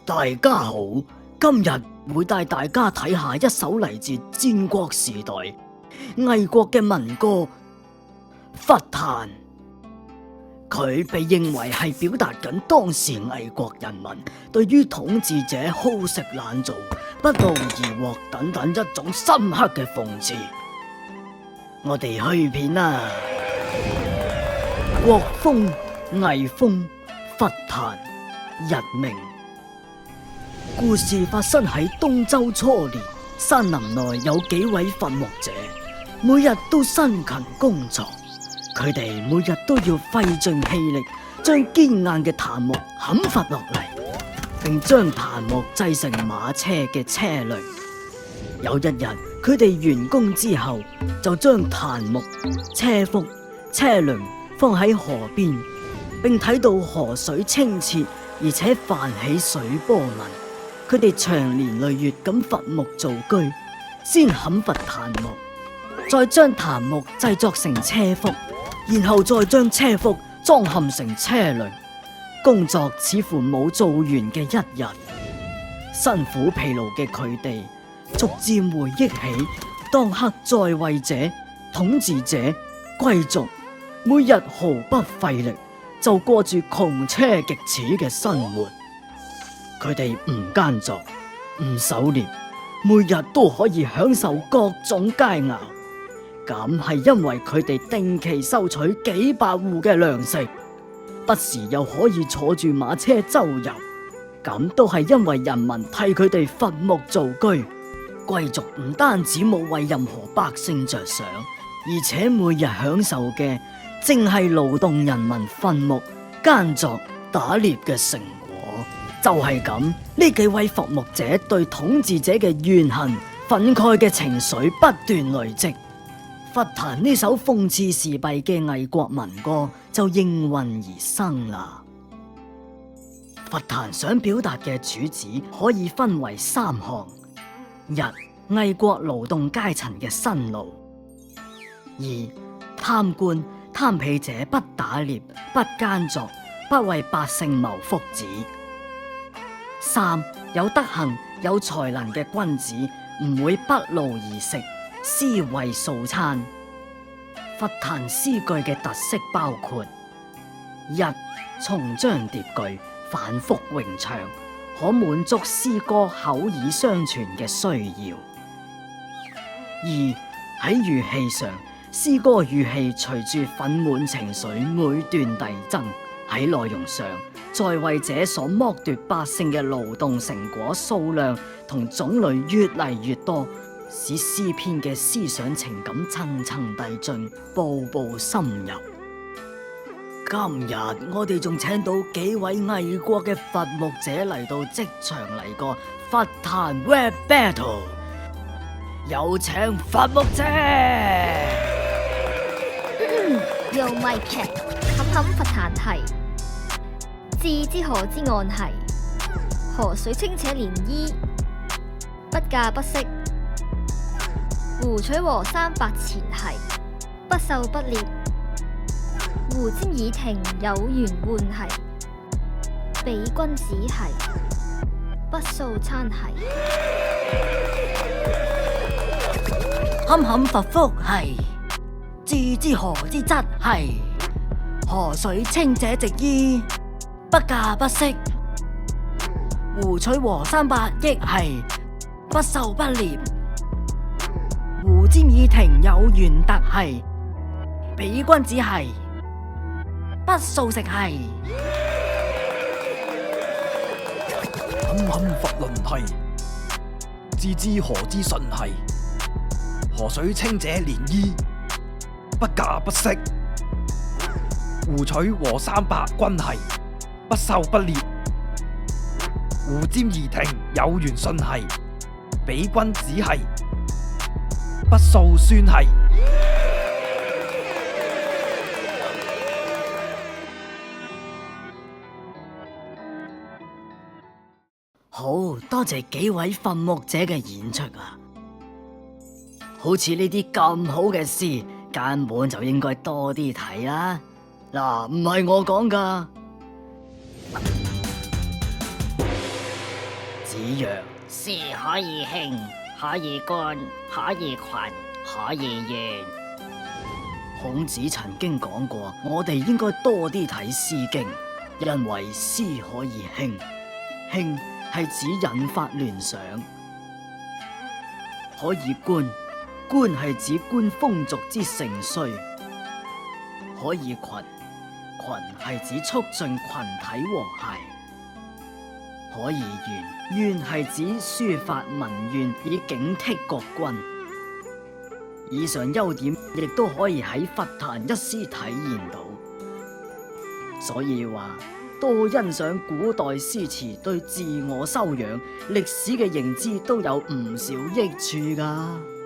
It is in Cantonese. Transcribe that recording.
大家好，今日會帶大家睇下一首嚟自戰國時代魏國嘅民歌《伐檀》。佢被認為係表達緊當時魏國人民對於統治者好食懶做、不勞而獲等等一種深刻嘅諷刺。我哋去片啦！國風魏風伐檀，日明。故事發生喺東周初年，山林內有幾位伐木者，每日都辛勤工作。佢哋每日都要費盡氣力，將堅硬嘅檀木砍伐落嚟，並將檀木製成馬車嘅車輪。有一日，佢哋完工之後，就將檀木、車腹、車輪放喺河邊，並睇到河水清澈，而且泛起水波紋。佢哋長年累月咁伐木造居，先砍伐檀木，再將檀木製作成車腹，然後再將車腹裝嵌成車輪。工作似乎冇做完嘅一日，辛苦疲勞嘅佢哋逐漸回憶起當刻在位者、統治者、貴族每日毫不費力就過住窮奢極侈嘅生活。佢哋唔耕作、唔狩獵，每日都可以享受各種佳肴。咁係因為佢哋定期收取幾百戶嘅糧食，不時又可以坐住馬車周遊。咁都係因為人民替佢哋伐木造居。貴族唔單止冇為任何百姓着想，而且每日享受嘅正係勞動人民伐木、耕作、打獵嘅成果。就係咁，呢幾位伐木者對統治者嘅怨恨、憤慨嘅情緒不斷累積。伐檀呢首諷刺時弊嘅魏國民歌就應運而生啦。伐檀想表達嘅主旨可以分為3項：一、魏國勞動階層嘅辛勞；二、貪官貪鄙者不打獵、不耕作、不為百姓謀福祉；三、有德行、有才能嘅君子唔會不勞而食，詩為素餐。伐檀詩句嘅特色包括：一、重章疊句，反復詠唱，可滿足詩歌口耳相傳嘅需要；二、喺語氣上，詩歌語氣隨住憤懣情緒每段遞增；喺內容上，在位者所剝奪百姓嘅勞動成果數量同種類越嚟越多，使詩篇嘅思想情感層層遞進，步步深入。今日我哋仲請到幾位魏國嘅伐木者嚟到職場嚟個伐檀 rap battle， 有請伐木者。用咪劇冚伐檀係，置之何之案係，河水清且漣漪，不嫁不識，胡取禾300錢係，不狩不獵，胡瞻以庭有緣換係，比君子係，不素餐係。冚伐福係，置之何之質係，河水清者直衣，不嫁不識，胡取禾300億係，不狩不獵，胡瞻以庭有緣特係，比君子係，不素食係。冚伐論係，置之何之順係，河水清者漣漪，不嫁不識，胡取禾300均係，不狩不獵，胡瞻以庭有緣信係，比君子係，不素酸係。好多謝幾位伐木者嘅演出啊！好似呢啲咁好嘅詩，根本就應該多啲睇啦。嗱，唔係我講噶。子曰：詩可以興，可以觀，可以群，可以圓。孔子曾經講過，我哋應該多啲睇《詩經》，因為詩可以興，興係指引發聯想；可以觀，觀係指觀風俗之盛衰；可以群，群係指促進群體和諧；可以圓，圓係指抒發民怨以警惕國君。以上優點亦都可以喺佛壇一詩體現到，所以話多欣賞古代詩詞，對自我修養、歷史嘅認知都有唔少益處㗎。